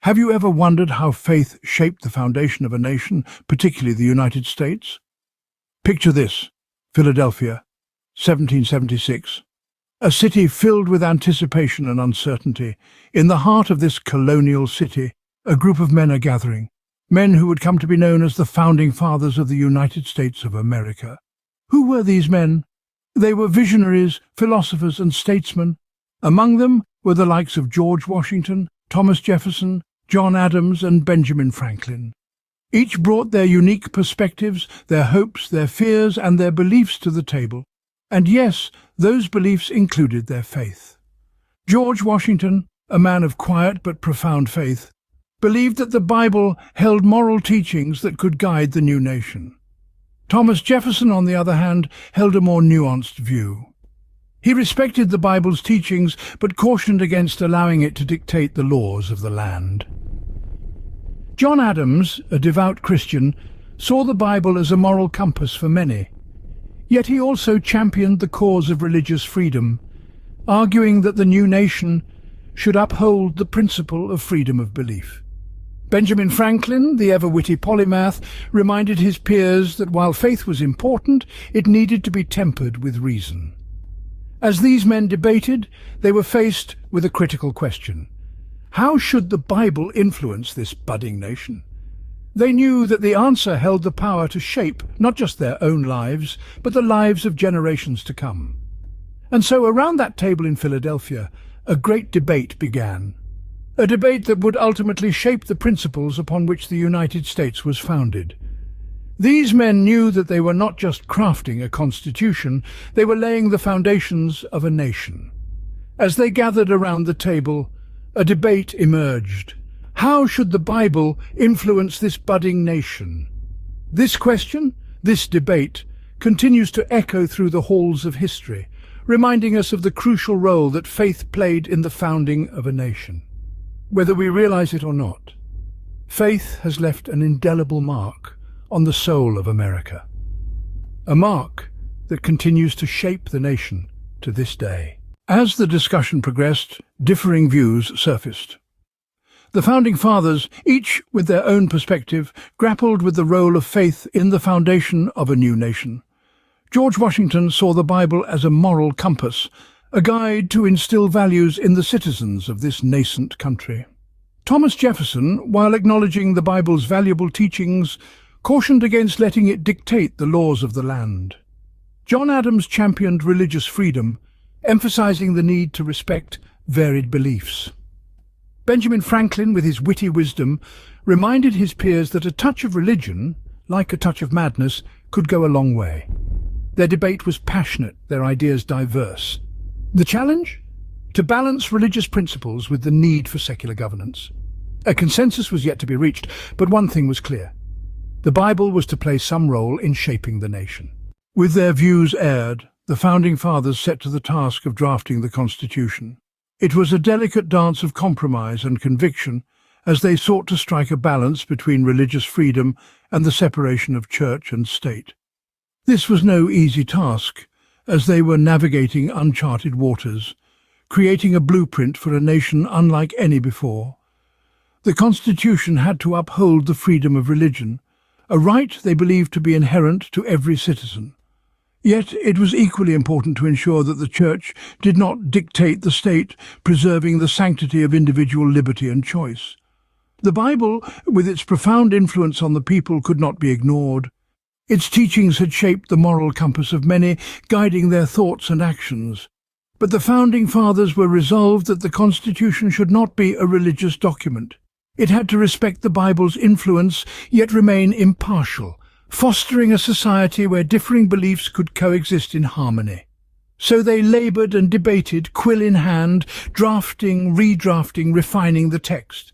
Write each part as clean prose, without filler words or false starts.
Have you ever wondered how faith shaped the foundation of a nation, particularly the United States? Picture this: Philadelphia, 1776. A city filled with anticipation and uncertainty. In the heart of this colonial city, a group of men are gathering, men who would come to be known as the founding fathers of the United States of America. Who were these men? They were visionaries, philosophers, and statesmen. Among them were the likes of George Washington, Thomas Jefferson, John Adams, and Benjamin Franklin. Each brought their unique perspectives, their hopes, their fears, and their beliefs to the table. And yes, those beliefs included their faith. George Washington, a man of quiet but profound faith, believed that the Bible held moral teachings that could guide the new nation. Thomas Jefferson, on the other hand, held a more nuanced view. He respected the Bible's teachings but cautioned against allowing it to dictate the laws of the land. John Adams, a devout Christian, saw the Bible as a moral compass for many. Yet he also championed the cause of religious freedom, arguing that the new nation should uphold the principle of freedom of belief. Benjamin Franklin, the ever-witty polymath, reminded his peers that while faith was important, it needed to be tempered with reason. As these men debated, they were faced with a critical question: how should the Bible influence this budding nation? They knew that the answer held the power to shape not just their own lives, but the lives of generations to come. And so around that table in Philadelphia, a great debate began. A debate that would ultimately shape the principles upon which the United States was founded. These men knew that they were not just crafting a constitution, they were laying the foundations of a nation. As they gathered around the table, a debate emerged. How should the Bible influence this budding nation? This question, this debate, continues to echo through the halls of history, reminding us of the crucial role that faith played in the founding of a nation. Whether we realize it or not, faith has left an indelible mark on the soul of America. A mark that continues to shape the nation to this day. As the discussion progressed, differing views surfaced. The Founding Fathers, each with their own perspective, grappled with the role of faith in the foundation of a new nation. George Washington saw the Bible as a moral compass, a guide to instill values in the citizens of this nascent country. Thomas Jefferson, while acknowledging the Bible's valuable teachings, cautioned against letting it dictate the laws of the land. John Adams championed religious freedom, emphasizing the need to respect varied beliefs. Benjamin Franklin, with his witty wisdom, reminded his peers that a touch of religion, like a touch of madness, could go a long way. Their debate was passionate, their ideas diverse. The challenge? To balance religious principles with the need for secular governance. A consensus was yet to be reached, but one thing was clear. The Bible was to play some role in shaping the nation. With their views aired, the Founding Fathers set to the task of drafting the Constitution. It was a delicate dance of compromise and conviction as they sought to strike a balance between religious freedom and the separation of church and state. This was no easy task, as they were navigating uncharted waters, creating a blueprint for a nation unlike any before. The Constitution had to uphold the freedom of religion, a right they believed to be inherent to every citizen. Yet it was equally important to ensure that the Church did not dictate the state, preserving the sanctity of individual liberty and choice. The Bible, with its profound influence on the people, could not be ignored. Its teachings had shaped the moral compass of many, guiding their thoughts and actions. But the Founding Fathers were resolved that the Constitution should not be a religious document. It had to respect the Bible's influence, yet remain impartial, fostering a society where differing beliefs could coexist in harmony. So they laboured and debated, quill in hand, drafting, redrafting, refining the text.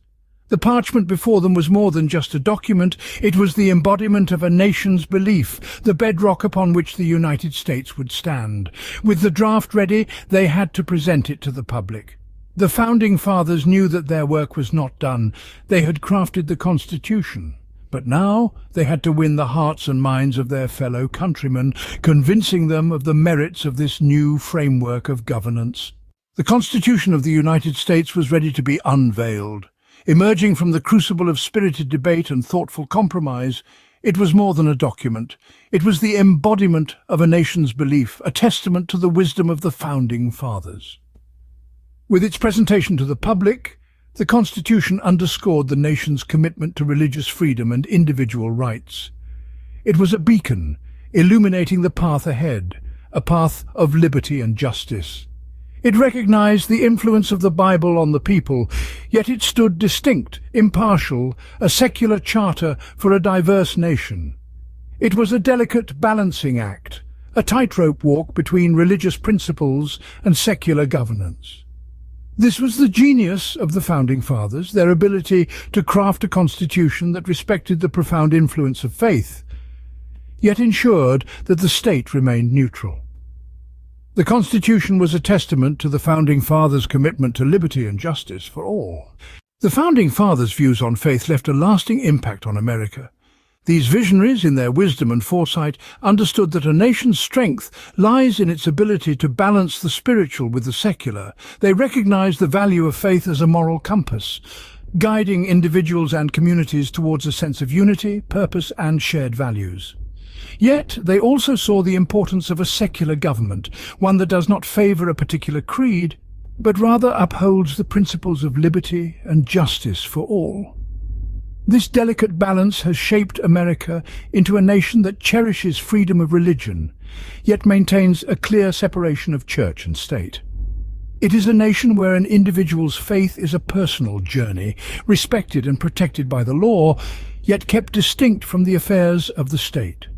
The parchment before them was more than just a document, it was the embodiment of a nation's belief, the bedrock upon which the United States would stand. With the draft ready, they had to present it to the public. The Founding Fathers knew that their work was not done. They had crafted the Constitution. But now they had to win the hearts and minds of their fellow countrymen, convincing them of the merits of this new framework of governance. The Constitution of the United States was ready to be unveiled. Emerging from the crucible of spirited debate and thoughtful compromise, it was more than a document. It was the embodiment of a nation's belief, a testament to the wisdom of the Founding Fathers. With its presentation to the public, the Constitution underscored the nation's commitment to religious freedom and individual rights. It was a beacon, illuminating the path ahead, a path of liberty and justice. It recognized the influence of the Bible on the people, yet it stood distinct, impartial, a secular charter for a diverse nation. It was a delicate balancing act, a tightrope walk between religious principles and secular governance. This was the genius of the Founding Fathers, their ability to craft a constitution that respected the profound influence of faith, yet ensured that the state remained neutral. The Constitution was a testament to the Founding Fathers' commitment to liberty and justice for all. The Founding Fathers' views on faith left a lasting impact on America. These visionaries, in their wisdom and foresight, understood that a nation's strength lies in its ability to balance the spiritual with the secular. They recognized the value of faith as a moral compass, guiding individuals and communities towards a sense of unity, purpose, and shared values. Yet they also saw the importance of a secular government, one that does not favor a particular creed, but rather upholds the principles of liberty and justice for all. This delicate balance has shaped America into a nation that cherishes freedom of religion, yet maintains a clear separation of church and state. It is a nation where an individual's faith is a personal journey, respected and protected by the law, yet kept distinct from the affairs of the state.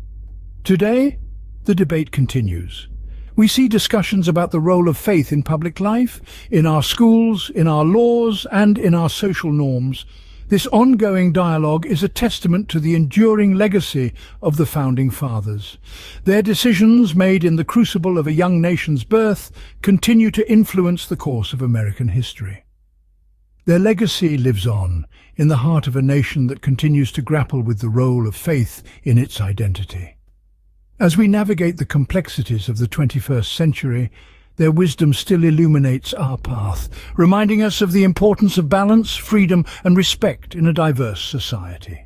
Today, the debate continues. We see discussions about the role of faith in public life, in our schools, in our laws, and in our social norms. This ongoing dialogue is a testament to the enduring legacy of the Founding Fathers. Their decisions, made in the crucible of a young nation's birth, continue to influence the course of American history. Their legacy lives on in the heart of a nation that continues to grapple with the role of faith in its identity. As we navigate the complexities of the 21st century, their wisdom still illuminates our path, reminding us of the importance of balance, freedom, and respect in a diverse society.